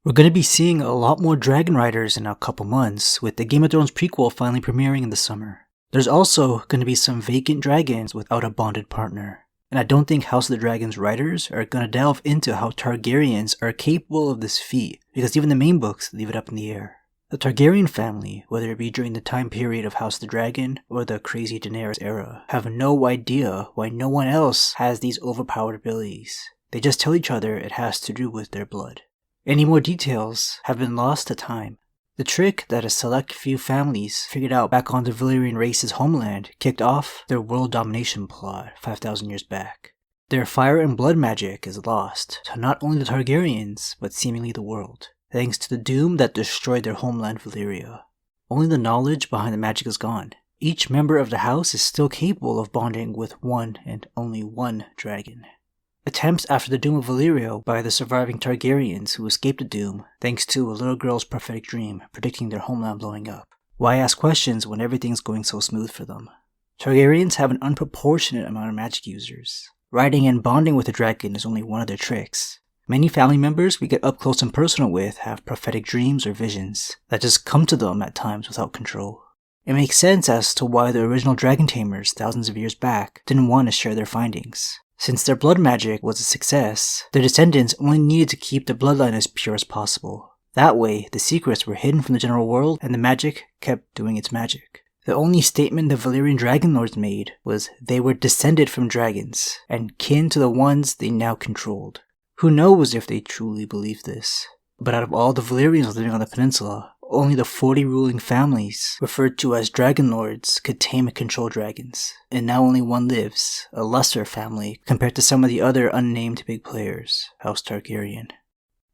We're going to be seeing a lot more Dragon Riders in a couple months, with the Game of Thrones prequel finally premiering in the summer. There's also going to be some vacant dragons without a bonded partner. And I don't think House of the Dragon's writers are going to delve into how Targaryens are capable of this feat, because even the main books leave it up in the air. The Targaryen family, whether it be during the time period of House of the Dragon or the crazy Daenerys era, have no idea why no one else has these overpowered abilities. They just tell each other it has to do with their blood. Any more details have been lost to time. The trick that a select few families figured out back on the Valyrian race's homeland kicked off their world domination plot 5,000 years back. Their fire and blood magic is lost to not only the Targaryens, but seemingly the world, thanks to the doom that destroyed their homeland Valyria. Only the knowledge behind the magic is gone. Each member of the house is still capable of bonding with one and only one dragon. Attempts after the doom of Valyria by the surviving Targaryens who escaped the doom thanks to a little girl's prophetic dream predicting their homeland blowing up. Why ask questions when everything's going so smooth for them? Targaryens have an unproportionate amount of magic users. Riding and bonding with a dragon is only one of their tricks. Many family members we get up close and personal with have prophetic dreams or visions that just come to them at times without control. It makes sense as to why the original dragon tamers thousands of years back didn't want to share their findings. Since their blood magic was a success, their descendants only needed to keep the bloodline as pure as possible. That way, the secrets were hidden from the general world and the magic kept doing its magic. The only statement the Valyrian Dragonlords made was they were descended from dragons and kin to the ones they now controlled. Who knows if they truly believed this? But out of all the Valyrians living on the peninsula, only the 40 ruling families, referred to as Dragonlords, could tame and control dragons. And now only one lives, a lesser family, compared to some of the other unnamed big players, House Targaryen.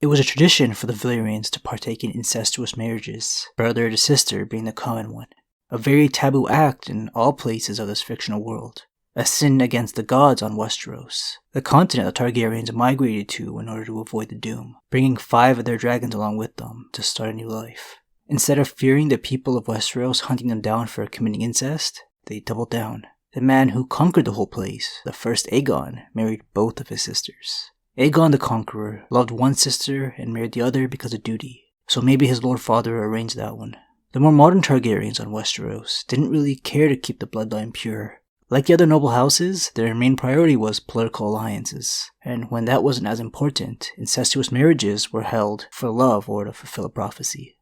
It was a tradition for the Valyrians to partake in incestuous marriages, brother to sister being the common one. A very taboo act in all places of this fictional world. A sin against the gods on Westeros, the continent the Targaryens migrated to in order to avoid the doom, bringing 5 of their dragons along with them to start a new life. Instead of fearing the people of Westeros hunting them down for committing incest, they doubled down. The man who conquered the whole place, the first Aegon, married both of his sisters. Aegon the Conqueror loved one sister and married the other because of duty, so maybe his Lord Father arranged that one. The more modern Targaryens on Westeros didn't really care to keep the bloodline pure. Like the other noble houses, their main priority was political alliances, and when that wasn't as important, incestuous marriages were held for love or to fulfill a prophecy.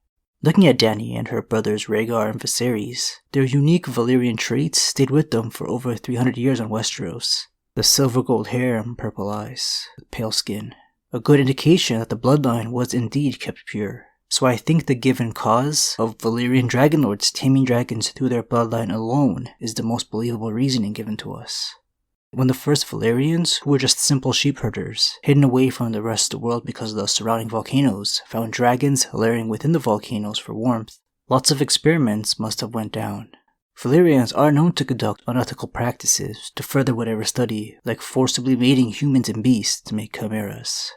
Looking at Dany and her brothers Rhaegar and Viserys, their unique Valyrian traits stayed with them for over 300 years on Westeros. The silver gold hair and purple eyes, the pale skin. A good indication that the bloodline was indeed kept pure. So I think the given cause of Valyrian Dragonlords taming dragons through their bloodline alone is the most believable reasoning given to us. When the first Valyrians, who were just simple sheep herders, hidden away from the rest of the world because of the surrounding volcanoes, found dragons layering within the volcanoes for warmth, lots of experiments must have went down. Valyrians are known to conduct unethical practices to further whatever study, like forcibly mating humans and beasts to make chimeras.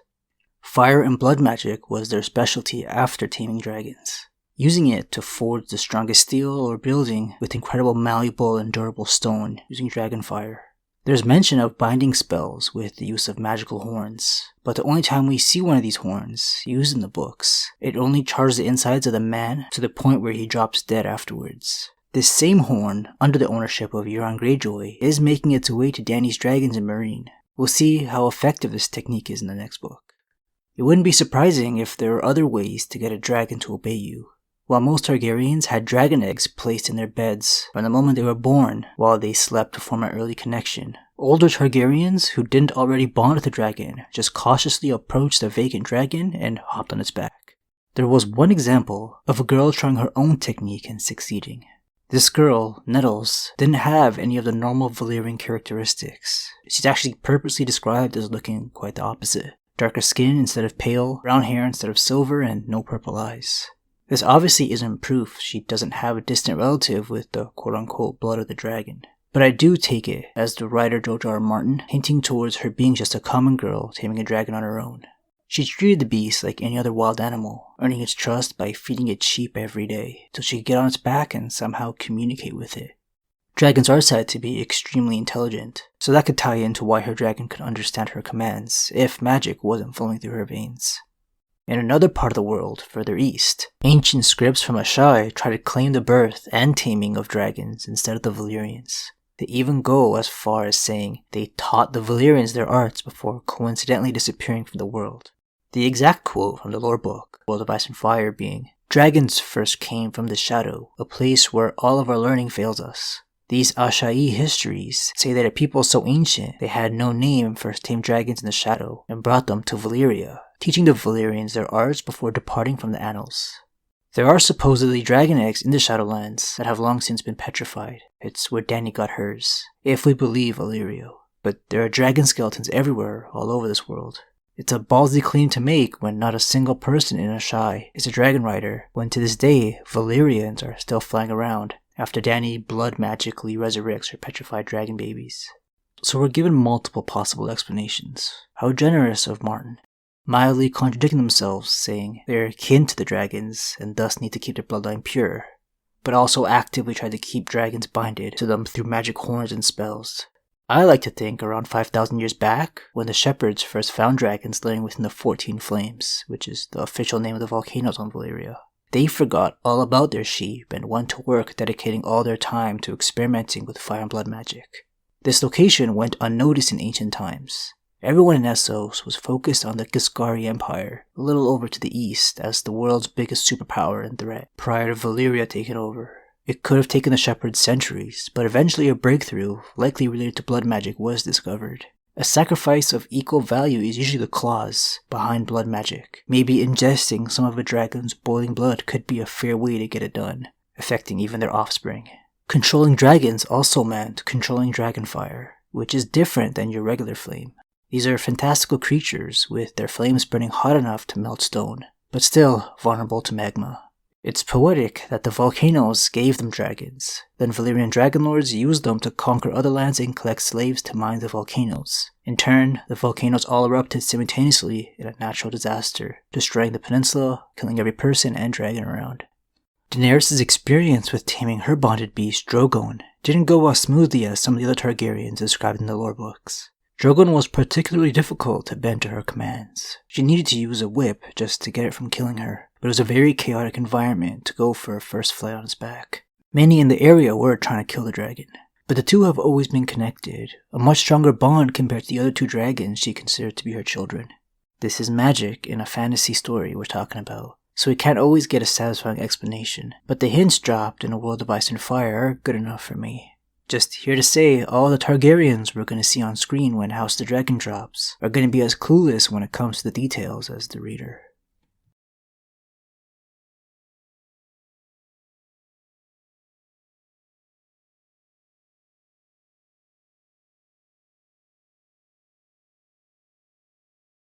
Fire and blood magic was their specialty after taming dragons, using it to forge the strongest steel or building with incredible malleable and durable stone using dragon fire. There's mention of binding spells with the use of magical horns, but the only time we see one of these horns used in the books, it only charges the insides of the man to the point where he drops dead afterwards. This same horn, under the ownership of Euron Greyjoy, is making its way to Dany's dragons in Meereen. We'll see how effective this technique is in the next book. It wouldn't be surprising if there were other ways to get a dragon to obey you. While most Targaryens had dragon eggs placed in their beds from the moment they were born while they slept to form an early connection, older Targaryens who didn't already bond with the dragon just cautiously approached the vacant dragon and hopped on its back. There was one example of a girl trying her own technique and succeeding. This girl, Nettles, didn't have any of the normal Valyrian characteristics. She's actually purposely described as looking quite the opposite. Darker skin instead of pale, brown hair instead of silver, and no purple eyes. This obviously isn't proof she doesn't have a distant relative with the quote-unquote blood of the dragon. But I do take it as the writer George R. R. Martin hinting towards her being just a common girl taming a dragon on her own. She treated the beast like any other wild animal, earning its trust by feeding it sheep every day, till she could get on its back and somehow communicate with it. Dragons are said to be extremely intelligent, so that could tie into why her dragon could understand her commands, if magic wasn't flowing through her veins. In another part of the world, further east, ancient scripts from Asshai try to claim the birth and taming of dragons instead of the Valyrians. They even go as far as saying they taught the Valyrians their arts before coincidentally disappearing from the world. The exact quote from the lore book, World of Ice and Fire, being, "Dragons first came from the shadow, a place where all of our learning fails us." These Asshai histories say that a people so ancient they had no name first tamed dragons in the shadow and brought them to Valyria, teaching the Valyrians their arts before departing from the annals. There are supposedly dragon eggs in the Shadowlands that have long since been petrified. It's where Dany got hers, if we believe Valyria. But there are dragon skeletons everywhere, all over this world. It's a ballsy claim to make when not a single person in Asshai is a dragon rider, when to this day, Valyrians are still flying around after Dany blood magically resurrects her petrified dragon babies. So we're given multiple possible explanations. How generous of Martin. Mildly contradicting themselves, saying they're kin to the dragons and thus need to keep their bloodline pure, but also actively try to keep dragons binded to them through magic horns and spells. I like to think around 5,000 years back, when the shepherds first found dragons laying within the 14 Flames, which is the official name of the volcanoes on Valyria. They forgot all about their sheep and went to work dedicating all their time to experimenting with fire and blood magic. This location went unnoticed in ancient times. Everyone in Essos was focused on the Giscari Empire, a little over to the east, as the world's biggest superpower and threat, prior to Valyria taking over. It could have taken the shepherds centuries, but eventually a breakthrough, likely related to blood magic, was discovered. A sacrifice of equal value is usually the clause behind blood magic. Maybe ingesting some of a dragon's boiling blood could be a fair way to get it done, affecting even their offspring. Controlling dragons also meant controlling dragon fire, which is different than your regular flame. These are fantastical creatures with their flames burning hot enough to melt stone, but still vulnerable to magma. It's poetic that the volcanoes gave them dragons, then Valyrian Dragonlords used them to conquer other lands and collect slaves to mine the volcanoes. In turn, the volcanoes all erupted simultaneously in a natural disaster, destroying the peninsula, killing every person and dragon around. Daenerys' experience with taming her bonded beast, Drogon, didn't go as smoothly as some of the other Targaryens described in the lore books. Drogon was particularly difficult to bend to her commands. She needed to use a whip just to get it from killing her, but it was a very chaotic environment to go for a first flight on its back. Many in the area were trying to kill the dragon, but the two have always been connected, a much stronger bond compared to the other two dragons she considered to be her children. This is magic in a fantasy story we're talking about, so we can't always get a satisfying explanation, but the hints dropped in A World of Ice and Fire are good enough for me. Just here to say, all the Targaryens we're going to see on screen when House the Dragon drops are going to be as clueless when it comes to the details as the reader.